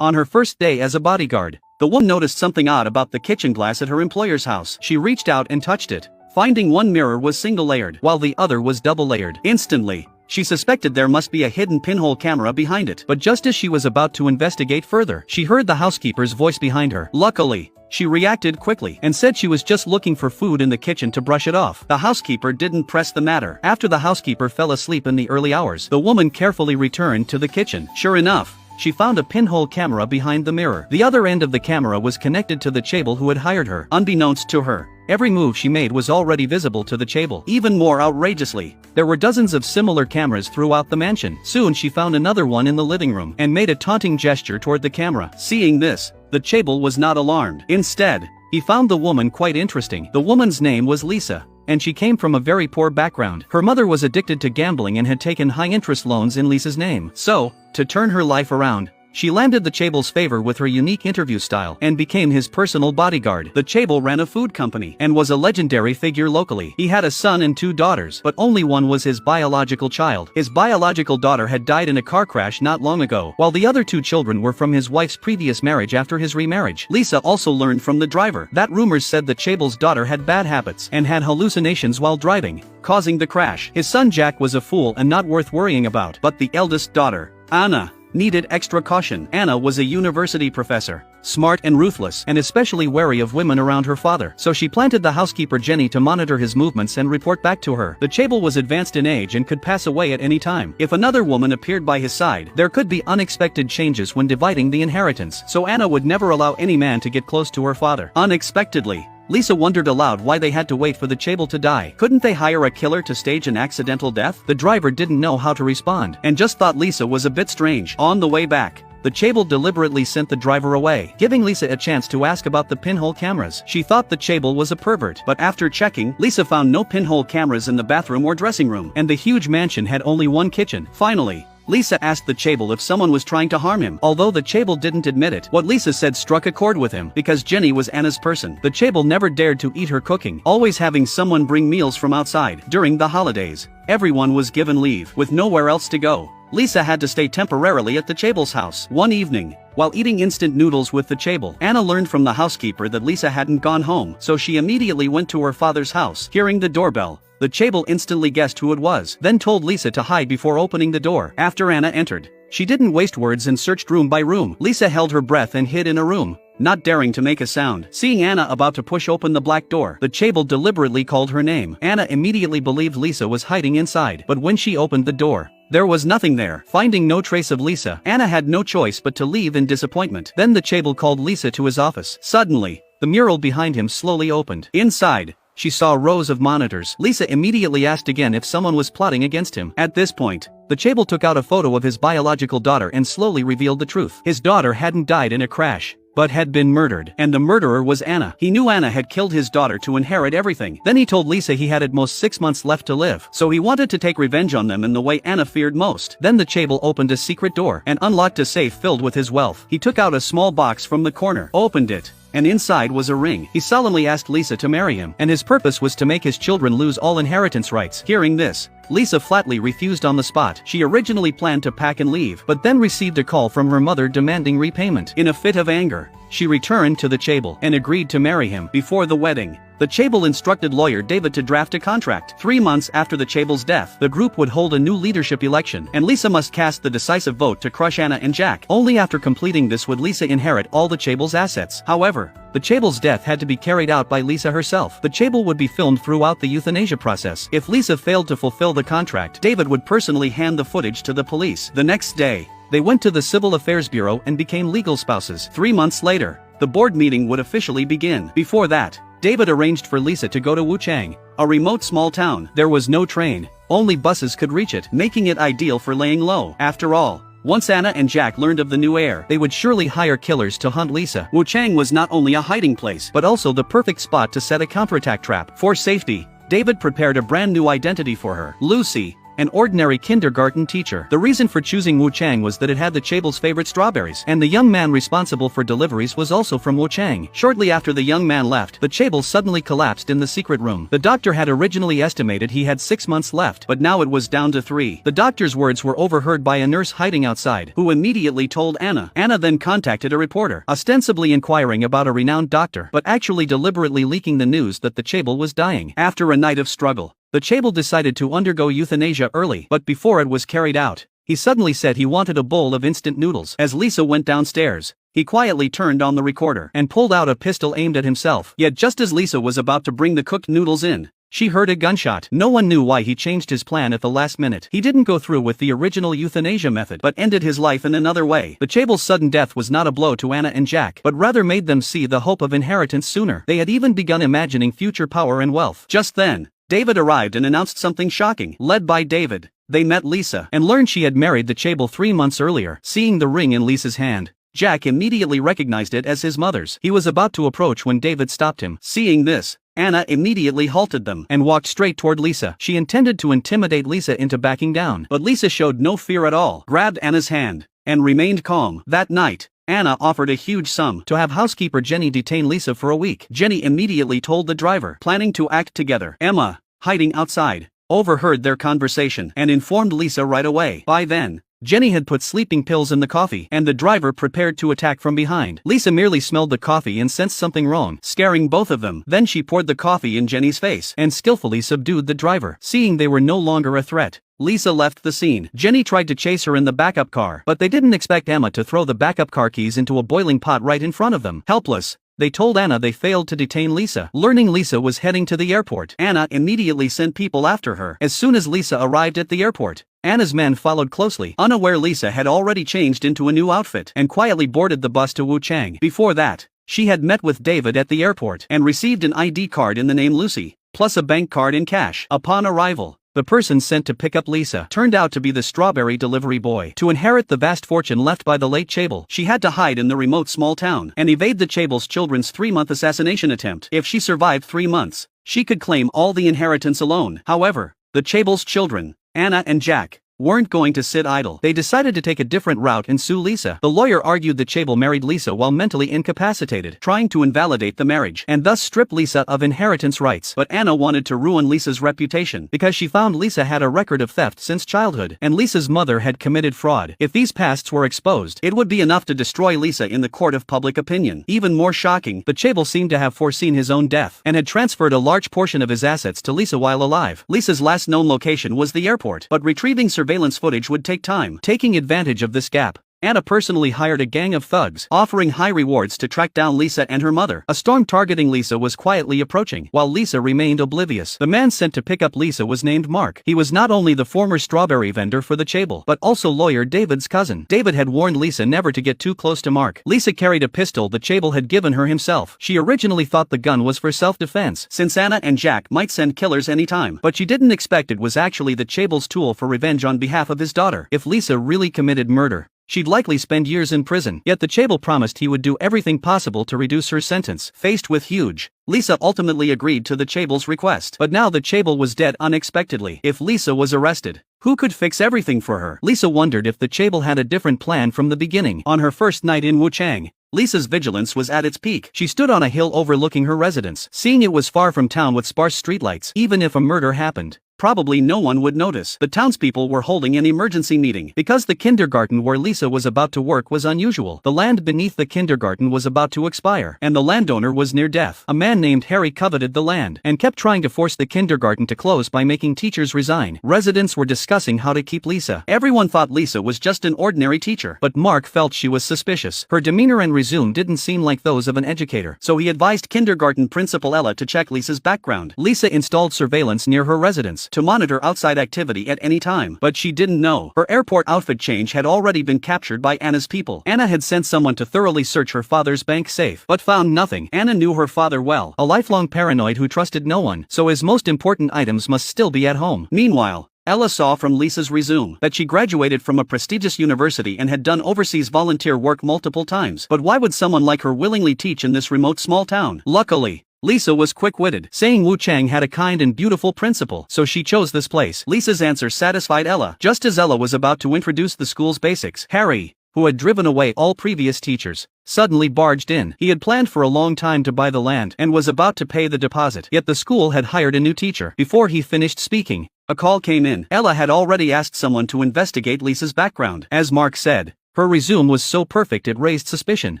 On her first day as a bodyguard, the woman noticed something odd about the kitchen glass at her employer's house. She reached out and touched it, finding one mirror was single-layered, while the other was double-layered. Instantly, she suspected there must be a hidden pinhole camera behind it. But just as she was about to investigate further, she heard the housekeeper's voice behind her. Luckily, she reacted quickly and said she was just looking for food in the kitchen to brush it off. The housekeeper didn't press the matter. After the housekeeper fell asleep in the early hours, the woman carefully returned to the kitchen. Sure enough, she found a pinhole camera behind the mirror. The other end of the camera was connected to the chaebol who had hired her. Unbeknownst to her, every move she made was already visible to the chaebol. Even more outrageously, there were dozens of similar cameras throughout the mansion. Soon she found another one in the living room and made a taunting gesture toward the camera. Seeing this, the chaebol was not alarmed. Instead, he found the woman quite interesting. The woman's name was Lisa, and she came from a very poor background. Her mother was addicted to gambling and had taken high-interest loans in Lisa's name. So, to turn her life around, she landed the chaebol's favor with her unique interview style and became his personal bodyguard. The chaebol ran a food company and was a legendary figure locally. He had a son and 2 daughters, but only one was his biological child. His biological daughter had died in a car crash not long ago, while the other 2 children were from his wife's previous marriage after his remarriage. Lisa also learned from the driver that rumors said the chaebol's daughter had bad habits and had hallucinations while driving, causing the crash. His son Jack was a fool and not worth worrying about, but the eldest daughter, Anna, needed extra caution. Anna was a university professor, smart and ruthless, and especially wary of women around her father. So she planted the housekeeper Jenny to monitor his movements and report back to her. The chaebol was advanced in age and could pass away at any time. If another woman appeared by his side, there could be unexpected changes when dividing the inheritance. So Anna would never allow any man to get close to her father. Unexpectedly, Lisa wondered aloud why they had to wait for the chaebol to die. Couldn't they hire a killer to stage an accidental death? The driver didn't know how to respond and just thought Lisa was a bit strange. On the way back, the chaebol deliberately sent the driver away, giving Lisa a chance to ask about the pinhole cameras. She thought the chaebol was a pervert, but after checking, Lisa found no pinhole cameras in the bathroom or dressing room, and the huge mansion had only one kitchen. Finally, Lisa asked the chaebol if someone was trying to harm him. Although the chaebol didn't admit it, what Lisa said struck a chord with him, because Jenny was Anna's person. The chaebol never dared to eat her cooking, always having someone bring meals from outside. During the holidays, everyone was given leave, with nowhere else to go. Lisa had to stay temporarily at the chaebol's house. One evening, while eating instant noodles with the chaebol, Anna learned from the housekeeper that Lisa hadn't gone home, so she immediately went to her father's house. Hearing the doorbell, the chaebol instantly guessed who it was, then told Lisa to hide before opening the door. After Anna entered, she didn't waste words and searched room by room. Lisa held her breath and hid in a room, not daring to make a sound. Seeing Anna about to push open the black door, the chaebol deliberately called her name. Anna immediately believed Lisa was hiding inside, but when she opened the door, there was nothing there. Finding no trace of Lisa, Anna had no choice but to leave in disappointment. Then the chaebol called Lisa to his office. Suddenly, the mural behind him slowly opened. Inside, she saw rows of monitors. Lisa immediately asked again if someone was plotting against him. At this point, the chaebol took out a photo of his biological daughter and slowly revealed the truth. His daughter hadn't died in a crash, but had been murdered, and the murderer was Anna. He knew Anna had killed his daughter to inherit everything. Then he told Lisa he had at most 6 months left to live, so he wanted to take revenge on them in the way Anna feared most. Then the chaebol opened a secret door and unlocked a safe filled with his wealth. He took out a small box from the corner, opened it, and inside was a ring. He solemnly asked Lisa to marry him, and his purpose was to make his children lose all inheritance rights. Hearing this, Lisa flatly refused on the spot. She originally planned to pack and leave, but then received a call from her mother demanding repayment. In a fit of anger, she returned to the chaebol and agreed to marry him. Before the wedding, the chaebol instructed lawyer David to draft a contract. 3 months after the chaebol's death, the group would hold a new leadership election, and Lisa must cast the decisive vote to crush Anna and Jack. Only after completing this would Lisa inherit all the chaebol's assets. However, the chaebol's death had to be carried out by Lisa herself. The chaebol would be filmed throughout the euthanasia process. If Lisa failed to fulfill the contract, David would personally hand the footage to the police. The next day, they went to the Civil Affairs Bureau and became legal spouses. 3 months later, the board meeting would officially begin. Before that, David arranged for Lisa to go to Wuchang, a remote small town. There was no train, only buses could reach it, making it ideal for laying low. After all, once Anna and Jack learned of the new heir, they would surely hire killers to hunt Lisa. Wuchang was not only a hiding place, but also the perfect spot to set a counterattack trap. For safety, David prepared a brand new identity for her, Lucy, an ordinary kindergarten teacher. The reason for choosing Wuchang was that it had the Chable's favorite strawberries, and the young man responsible for deliveries was also from Wuchang. Shortly after the young man left, the Chable suddenly collapsed in the secret room. The doctor had originally estimated he had 6 months left, but now it was down to 3. The doctor's words were overheard by a nurse hiding outside, who immediately told Anna. Anna then contacted a reporter, ostensibly inquiring about a renowned doctor, but actually deliberately leaking the news that the Chable was dying. After a night of struggle, the Chable decided to undergo euthanasia early, but before it was carried out, he suddenly said he wanted a bowl of instant noodles. As Lisa went downstairs, he quietly turned on the recorder and pulled out a pistol aimed at himself. Yet just as Lisa was about to bring the cooked noodles in, she heard a gunshot. No one knew why he changed his plan at the last minute. He didn't go through with the original euthanasia method, but ended his life in another way. The Chable's sudden death was not a blow to Anna and Jack, but rather made them see the hope of inheritance sooner. They had even begun imagining future power and wealth. Just then, David arrived and announced something shocking. Led by David, they met Lisa and learned she had married the Chable 3 months earlier. Seeing the ring in Lisa's hand, Jack immediately recognized it as his mother's. He was about to approach when David stopped him. Seeing this, Anna immediately halted them and walked straight toward Lisa. She intended to intimidate Lisa into backing down, but Lisa showed no fear at all, grabbed Anna's hand, and remained calm. That night, Anna offered a huge sum to have housekeeper Jenny detain Lisa for a week. Jenny immediately told the driver, planning to act together. Emma, hiding outside, overheard their conversation and informed Lisa right away. By then, Jenny had put sleeping pills in the coffee, and the driver prepared to attack from behind. Lisa merely smelled the coffee and sensed something wrong, scaring both of them. Then she poured the coffee in Jenny's face and skillfully subdued the driver. Seeing they were no longer a threat, Lisa left the scene. Jenny tried to chase her in the backup car, but they didn't expect Emma to throw the backup car keys into a boiling pot right in front of them. Helpless, they told Anna they failed to detain Lisa. Learning Lisa was heading to the airport, Anna immediately sent people after her. As soon as Lisa arrived at the airport, Anna's men followed closely, unaware Lisa had already changed into a new outfit and quietly boarded the bus to Wuchang. Before that, she had met with David at the airport and received an ID card in the name Lucy, plus a bank card in cash. Upon arrival, the person sent to pick up Lisa turned out to be the strawberry delivery boy. To inherit the vast fortune left by the late Chable, she had to hide in the remote small town and evade the Chable's children's 3-month assassination attempt. If she survived 3 months, she could claim all the inheritance alone. However, the Chable's children, Anna and Jack, weren't going to sit idle. They decided to take a different route and sue Lisa. The lawyer argued that Chable married Lisa while mentally incapacitated, trying to invalidate the marriage and thus strip Lisa of inheritance rights. But Anna wanted to ruin Lisa's reputation because she found Lisa had a record of theft since childhood, and Lisa's mother had committed fraud. If these pasts were exposed, it would be enough to destroy Lisa in the court of public opinion. Even more shocking, the Chable seemed to have foreseen his own death and had transferred a large portion of his assets to Lisa while alive. Lisa's last known location was the airport, but retrieving surveillance footage would take time. Taking advantage of this gap, Anna personally hired a gang of thugs, offering high rewards to track down Lisa and her mother. A storm targeting Lisa was quietly approaching, while Lisa remained oblivious. The man sent to pick up Lisa was named Mark. He was not only the former strawberry vendor for the Chable, but also lawyer David's cousin. David had warned Lisa never to get too close to Mark. Lisa carried a pistol the Chable had given her himself. She originally thought the gun was for self-defense, since Anna and Jack might send killers anytime, but she didn't expect it was actually the Chable's tool for revenge on behalf of his daughter. If Lisa really committed murder, she'd likely spend years in prison. Yet the Chable promised he would do everything possible to reduce her sentence. Faced with huge, Lisa ultimately agreed to the Chable's request. But now the Chable was dead unexpectedly. If Lisa was arrested, who could fix everything for her? Lisa wondered if the Chable had a different plan from the beginning. On her first night in Wuchang, Lisa's vigilance was at its peak. She stood on a hill overlooking her residence, seeing it was far from town with sparse streetlights. Even if a murder happened, probably no one would notice. The townspeople were holding an emergency meeting because the kindergarten where Lisa was about to work was unusual. The land beneath the kindergarten was about to expire, and the landowner was near death. A man named Harry coveted the land and kept trying to force the kindergarten to close by making teachers resign. Residents were discussing how to keep Lisa. Everyone thought Lisa was just an ordinary teacher, but Mark felt she was suspicious. Her demeanor and resume didn't seem like those of an educator, so he advised kindergarten principal Ella to check Lisa's background. Lisa installed surveillance near her residence to monitor outside activity at any time, but she didn't know her airport outfit change had already been captured by Anna's people. Anna had sent someone to thoroughly search her father's bank safe, but found nothing. Anna knew her father well, a lifelong paranoid who trusted no one, so his most important items must still be at home. Meanwhile, Ella saw from Lisa's resume that she graduated from a prestigious university and had done overseas volunteer work multiple times. But why would someone like her willingly teach in this remote small town? Luckily, Lisa was quick-witted, saying Wu Chang had a kind and beautiful principal, so she chose this place. Lisa's answer satisfied Ella. Just as Ella was about to introduce the school's basics, Harry, who had driven away all previous teachers, suddenly barged in. He had planned for a long time to buy the land and was about to pay the deposit, yet the school had hired a new teacher. Before he finished speaking, a call came in. Ella had already asked someone to investigate Lisa's background. As Mark said, her resume was so perfect it raised suspicion.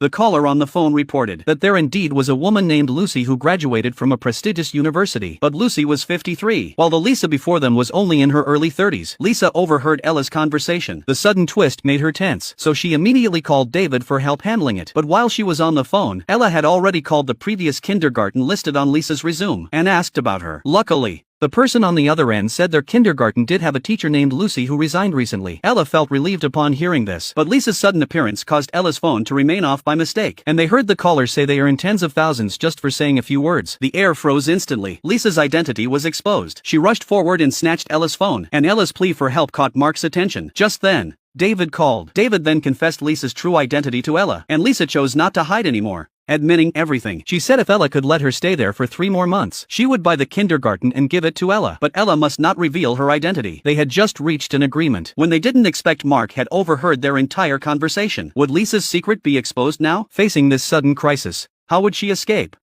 The caller on the phone reported that there indeed was a woman named Lucy who graduated from a prestigious university. But Lucy was 53, while the Lisa before them was only in her early 30s. Lisa overheard Ella's conversation. The sudden twist made her tense, so she immediately called David for help handling it. But while she was on the phone, Ella had already called the previous kindergarten listed on Lisa's resume and asked about her. Luckily, the person on the other end said their kindergarten did have a teacher named Lucy who resigned recently. Ella felt relieved upon hearing this, but Lisa's sudden appearance caused Ella's phone to remain off by mistake, and they heard the caller say they earn tens of thousands just for saying a few words. The air froze instantly. Lisa's identity was exposed. She rushed forward and snatched Ella's phone, and Ella's plea for help caught Mark's attention. Just then, David called. David then confessed Lisa's true identity to Ella, and Lisa chose not to hide anymore, admitting everything. She said if Ella could let her stay there for 3 more months, she would buy the kindergarten and give it to Ella. But Ella must not reveal her identity. They had just reached an agreement when they didn't expect Mark had overheard their entire conversation. Would Lisa's secret be exposed now? Facing this sudden crisis, how would she escape?